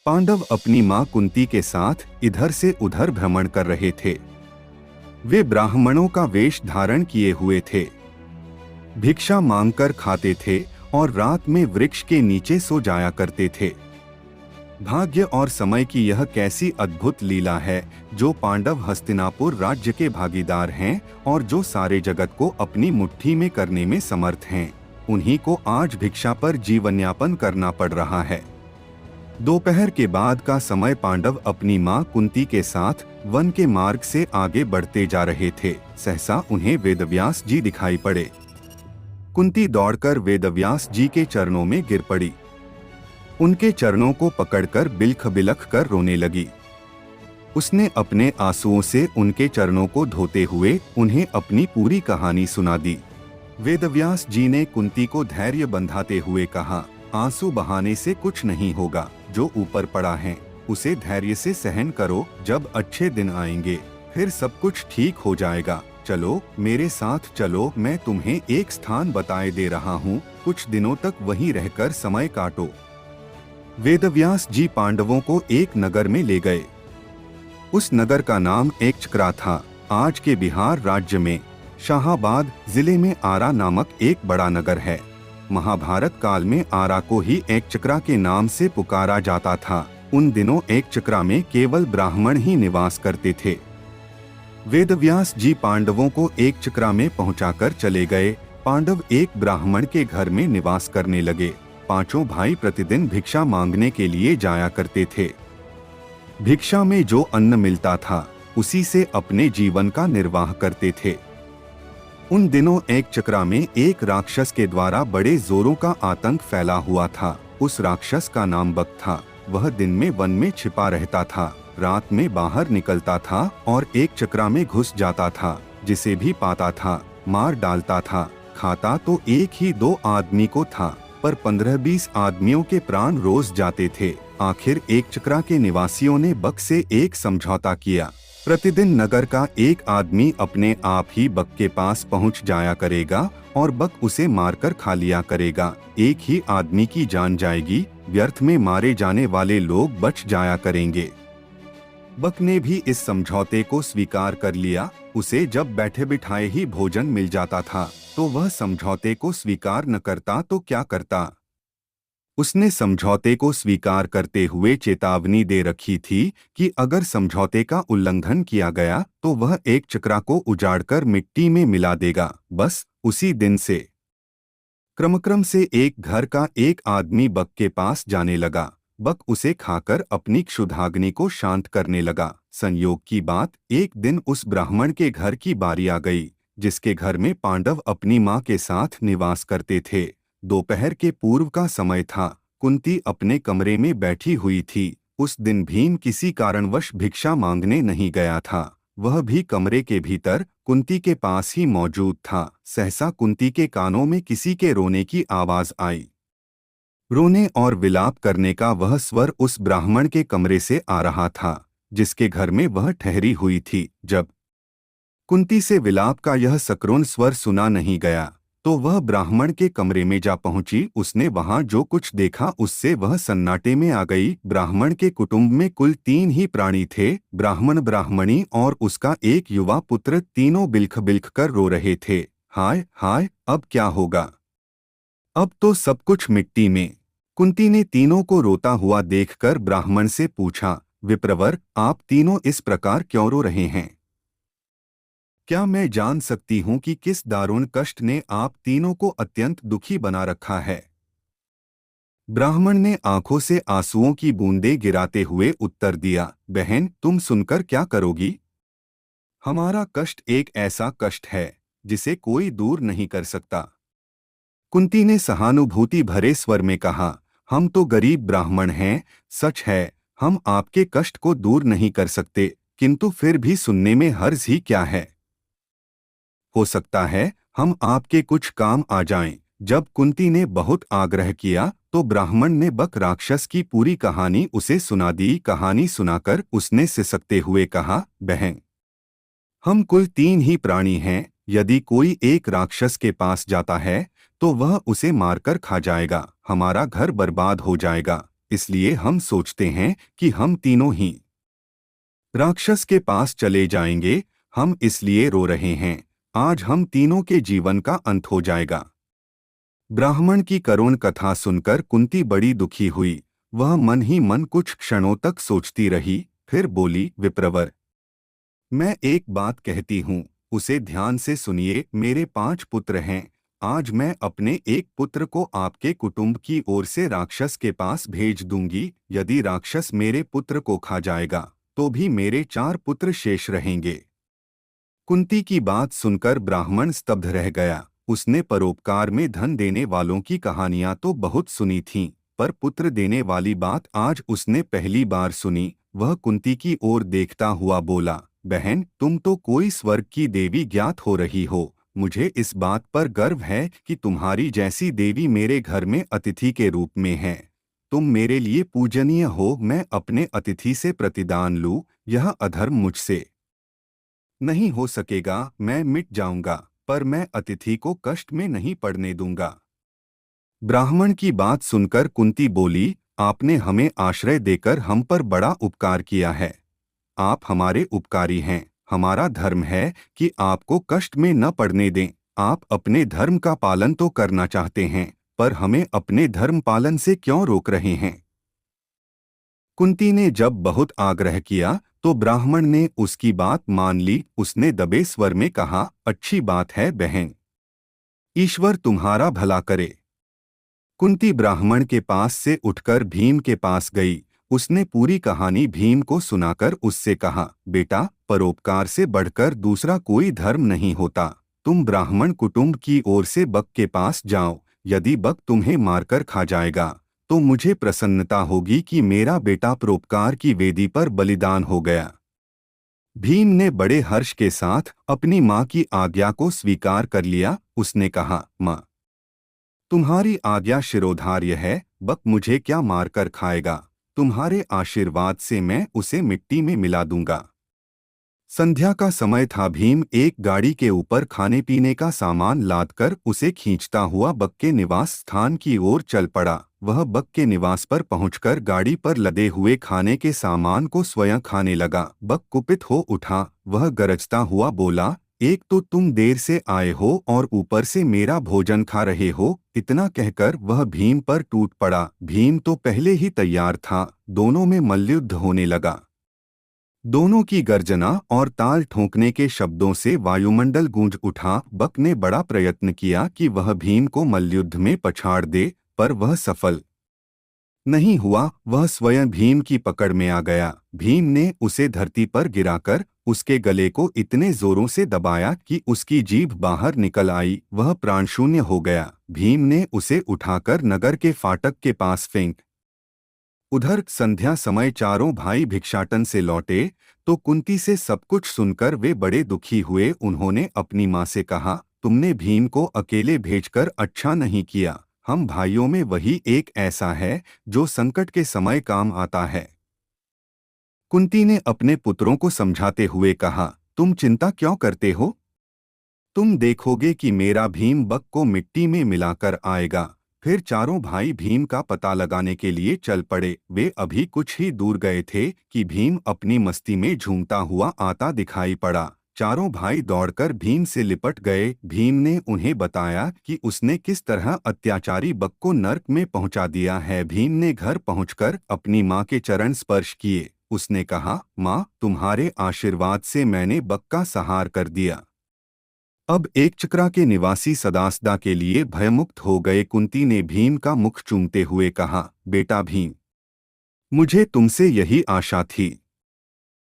पांडव अपनी मां कुंती के साथ इधर से उधर भ्रमण कर रहे थे। वे ब्राह्मणों का वेश धारण किए हुए थे, भिक्षा मांगकर खाते थे और रात में वृक्ष के नीचे सो जाया करते थे। भाग्य और समय की यह कैसी अद्भुत लीला है जो पांडव हस्तिनापुर राज्य के भागीदार हैं और जो सारे जगत को अपनी मुट्ठी में करने में समर्थ हैं। उन्हीं को आज भिक्षा पर जीवनयापन करना पड़ रहा है। दोपहर के बाद का समय पांडव अपनी मां कुंती के साथ वन के मार्ग से आगे बढ़ते जा रहे थे। सहसा उन्हें वेदव्यास जी दिखाई पड़े। कुंती दौड़कर वेदव्यास जी के चरणों में गिर पड़ी। उनके चरणों को पकड़कर बिलख बिलख कर रोने लगी। उसने अपने आंसुओं से उनके चरणों को धोते हुए उन्हें अपनी पूरी कहानी सुना दी। वेदव्यास जी ने कुंती को धैर्य बंधाते हुए कहा, आंसू बहाने से कुछ नहीं होगा। जो ऊपर पड़ा है उसे धैर्य से सहन करो। जब अच्छे दिन आएंगे फिर सब कुछ ठीक हो जाएगा। चलो मेरे साथ चलो, मैं तुम्हें एक स्थान बताए दे रहा हूँ। कुछ दिनों तक वहीं रहकर समय काटो। वेदव्यास जी पांडवों को एक नगर में ले गए। उस नगर का नाम एकचक्रा था। आज के बिहार राज्य में शाहाबाद जिले में आरा नामक एक बड़ा नगर है। महाभारत काल में आरा को ही एकचक्रा के नाम से पुकारा जाता था। उन दिनों एकचक्रा में केवल ब्राह्मण ही निवास करते थे। वेदव्यास जी पांडवों को एकचक्रा में पहुंचाकर चले गए। पांडव एक ब्राह्मण के घर में निवास करने लगे। पांचों भाई प्रतिदिन भिक्षा मांगने के लिए जाया करते थे। भिक्षा में जो अन्न मिलता था उसी से अपने जीवन का निर्वाह करते थे। उन दिनों एकचक्रा में एक राक्षस के द्वारा बड़े जोरों का आतंक फैला हुआ था। उस राक्षस का नाम बक था। वह दिन में वन में छिपा रहता था, रात में बाहर निकलता था और एकचक्रा में घुस जाता था। जिसे भी पाता था मार डालता था। खाता तो एक ही दो आदमी को था, पर 15-20 आदमियों के प्राण रोज जाते थे। आखिर एकचक्रा के निवासियों ने बक से एक समझौता किया। प्रतिदिन नगर का एक आदमी अपने आप ही बक के पास पहुंच जाया करेगा और बक उसे मारकर खा लिया करेगा। एक ही आदमी की जान जाएगी, व्यर्थ में मारे जाने वाले लोग बच जाया करेंगे। बक ने भी इस समझौते को स्वीकार कर लिया। उसे जब बैठे बिठाए ही भोजन मिल जाता था तो वह समझौते को स्वीकार न करता तो क्या करता। उसने समझौते को स्वीकार करते हुए चेतावनी दे रखी थी कि अगर समझौते का उल्लंघन किया गया तो वह एकचक्रा को उजाड़कर मिट्टी में मिला देगा। बस उसी दिन से क्रमक्रम से एक घर का एक आदमी बक के पास जाने लगा। बक उसे खाकर अपनी क्षुधाग्नि को शांत करने लगा। संयोग की बात, एक दिन उस ब्राह्मण के घर की बारी आ गई जिसके घर में पांडव अपनी मां के साथ निवास करते थे। दोपहर के पूर्व का समय था। कुंती अपने कमरे में बैठी हुई थी। उस दिन भीम किसी कारणवश भिक्षा मांगने नहीं गया था। वह भी कमरे के भीतर कुंती के पास ही मौजूद था। सहसा कुंती के कानों में किसी के रोने की आवाज आई। रोने और विलाप करने का वह स्वर उस ब्राह्मण के कमरे से आ रहा था जिसके घर में वह ठहरी हुई थी। जब कुंती से विलाप का यह सकरोन स्वर सुना नहीं गया तो वह ब्राह्मण के कमरे में जा पहुंची। उसने वहां जो कुछ देखा उससे वह सन्नाटे में आ गई। ब्राह्मण के कुटुंब में कुल 3 ही प्राणी थे, ब्राह्मण, ब्राह्मणी और उसका एक युवा पुत्र। तीनों बिलख बिलख कर रो रहे थे। हाय हाय, अब क्या होगा? अब तो सब कुछ मिट्टी में। कुंती ने तीनों को रोता हुआ देखकर ब्राह्मण से पूछा, विप्रवर, आप तीनों इस प्रकार क्यों रो रहे हैं? क्या मैं जान सकती हूं कि किस दारुण कष्ट ने आप तीनों को अत्यंत दुखी बना रखा है? ब्राह्मण ने आंखों से आंसुओं की बूंदें गिराते हुए उत्तर दिया, बहन, तुम सुनकर क्या करोगी? हमारा कष्ट एक ऐसा कष्ट है जिसे कोई दूर नहीं कर सकता। कुंती ने सहानुभूति भरे स्वर में कहा, हम तो गरीब ब्राह्मण हैं, सच है हम आपके कष्ट को दूर नहीं कर सकते, किंतु फिर भी सुनने में हर्ज ही क्या है। हो सकता है हम आपके कुछ काम आ जाएं। जब कुंती ने बहुत आग्रह किया तो ब्राह्मण ने बक राक्षस की पूरी कहानी उसे सुना दी। कहानी सुनाकर उसने सिसकते हुए कहा, बहन, हम कुल 3 ही प्राणी हैं। यदि कोई एक राक्षस के पास जाता है तो वह उसे मारकर खा जाएगा, हमारा घर बर्बाद हो जाएगा। इसलिए हम सोचते हैं कि हम तीनों ही राक्षस के पास चले जाएंगे। हम इसलिए रो रहे हैं। आज हम तीनों के जीवन का अंत हो जाएगा। ब्राह्मण की करुण कथा सुनकर कुंती बड़ी दुखी हुई। वह मन ही मन कुछ क्षणों तक सोचती रही, फिर बोली, विप्रवर, मैं एक बात कहती हूँ, उसे ध्यान से सुनिए। मेरे 5 पुत्र हैं। आज मैं अपने एक पुत्र को आपके कुटुंब की ओर से राक्षस के पास भेज दूंगी। यदि राक्षस मेरे पुत्र को खा जाएगा तो भी मेरे 4 पुत्र शेष रहेंगे। कुंती की बात सुनकर ब्राह्मण स्तब्ध रह गया। उसने परोपकार में धन देने वालों की कहानियां तो बहुत सुनी थीं, पर पुत्र देने वाली बात आज उसने पहली बार सुनी। वह कुंती की ओर देखता हुआ बोला, बहन, तुम तो कोई स्वर्ग की देवी ज्ञात हो रही हो। मुझे इस बात पर गर्व है कि तुम्हारी जैसी देवी मेरे घर में अतिथि के रूप में है। तुम मेरे लिए पूजनीय हो। मैं अपने अतिथि से प्रतिदान लूं, यह अधर्म मुझसे नहीं हो सकेगा। मैं मिट जाऊंगा, पर मैं अतिथि को कष्ट में नहीं पड़ने दूंगा। ब्राह्मण की बात सुनकर कुंती बोली, आपने हमें आश्रय देकर हम पर बड़ा उपकार किया है। आप हमारे उपकारी हैं। हमारा धर्म है कि आपको कष्ट में न पड़ने दें। आप अपने धर्म का पालन तो करना चाहते हैं, पर हमें अपने धर्म पालन से क्यों रोक रहे हैं? कुंती ने जब बहुत आग्रह किया तो ब्राह्मण ने उसकी बात मान ली। उसने दबे स्वर में कहा, अच्छी बात है बहन, ईश्वर तुम्हारा भला करे। कुंती ब्राह्मण के पास से उठकर भीम के पास गई। उसने पूरी कहानी भीम को सुनाकर उससे कहा, बेटा, परोपकार से बढ़कर दूसरा कोई धर्म नहीं होता। तुम ब्राह्मण कुटुंब की ओर से बक के पास जाओ। यदि बक तुम्हें मारकर खा जाएगा तो मुझे प्रसन्नता होगी कि मेरा बेटा परोपकार की वेदी पर बलिदान हो गया। भीम ने बड़े हर्ष के साथ अपनी माँ की आज्ञा को स्वीकार कर लिया। उसने कहा, माँ, तुम्हारी आज्ञा शिरोधार्य है। बक मुझे क्या मारकर खाएगा? तुम्हारे आशीर्वाद से मैं उसे मिट्टी में मिला दूंगा। संध्या का समय था। भीम एक गाड़ी के ऊपर खाने पीने का सामान लादकर उसे खींचता हुआ बक के निवास स्थान की ओर चल पड़ा। वह बक के निवास पर पहुंचकर गाड़ी पर लदे हुए खाने के सामान को स्वयं खाने लगा। बक कुपित हो उठा। वह गरजता हुआ बोला, एक तो तुम देर से आए हो और ऊपर से मेरा भोजन खा रहे हो। इतना कहकर वह भीम पर टूट पड़ा। भीम तो पहले ही तैयार था। दोनों में मल्लयुद्ध होने लगा। दोनों की गर्जना और ताल ठोंकने के शब्दों से वायुमंडल गूंज उठा। बक ने बड़ा प्रयत्न किया कि वह भीम को मल्लयुद्ध में पछाड़ दे, पर वह सफल नहीं हुआ। वह स्वयं भीम की पकड़ में आ गया। भीम ने उसे धरती पर गिराकर उसके गले को इतने जोरों से दबाया कि उसकी जीभ बाहर निकल आई। वह प्राणशून्य हो गया। भीम ने उसे उठाकर नगर के फाटक के पास फेंक। उधर संध्या समय चारों भाई भिक्षाटन से लौटे तो कुंती से सब कुछ सुनकर वे बड़े दुखी हुए। उन्होंने अपनी माँ से कहा, तुमने भीम को अकेले भेजकर अच्छा नहीं किया। हम भाइयों में वही एक ऐसा है जो संकट के समय काम आता है। कुंती ने अपने पुत्रों को समझाते हुए कहा, तुम चिंता क्यों करते हो? तुम देखोगे कि मेरा भीम बक को मिट्टी में मिलाकर आएगा। फिर चारों भाई भीम का पता लगाने के लिए चल पड़े। वे अभी कुछ ही दूर गए थे कि भीम अपनी मस्ती में झूमता हुआ आता दिखाई पड़ा। चारों भाई दौड़कर भीम से लिपट गए। भीम ने उन्हें बताया कि उसने किस तरह अत्याचारी बक को नर्क में पहुंचा दिया है। भीम ने घर पहुंचकर अपनी माँ के चरण स्पर्श किए। उसने कहा, माँ, तुम्हारे आशीर्वाद से मैंने बक का संहार कर दिया। अब एक चक्रा के निवासी सदासदा के लिए भयमुक्त हो गए। कुंती ने भीम का मुख चूमते हुए कहा, बेटा भीम, मुझे तुमसे यही आशा थी।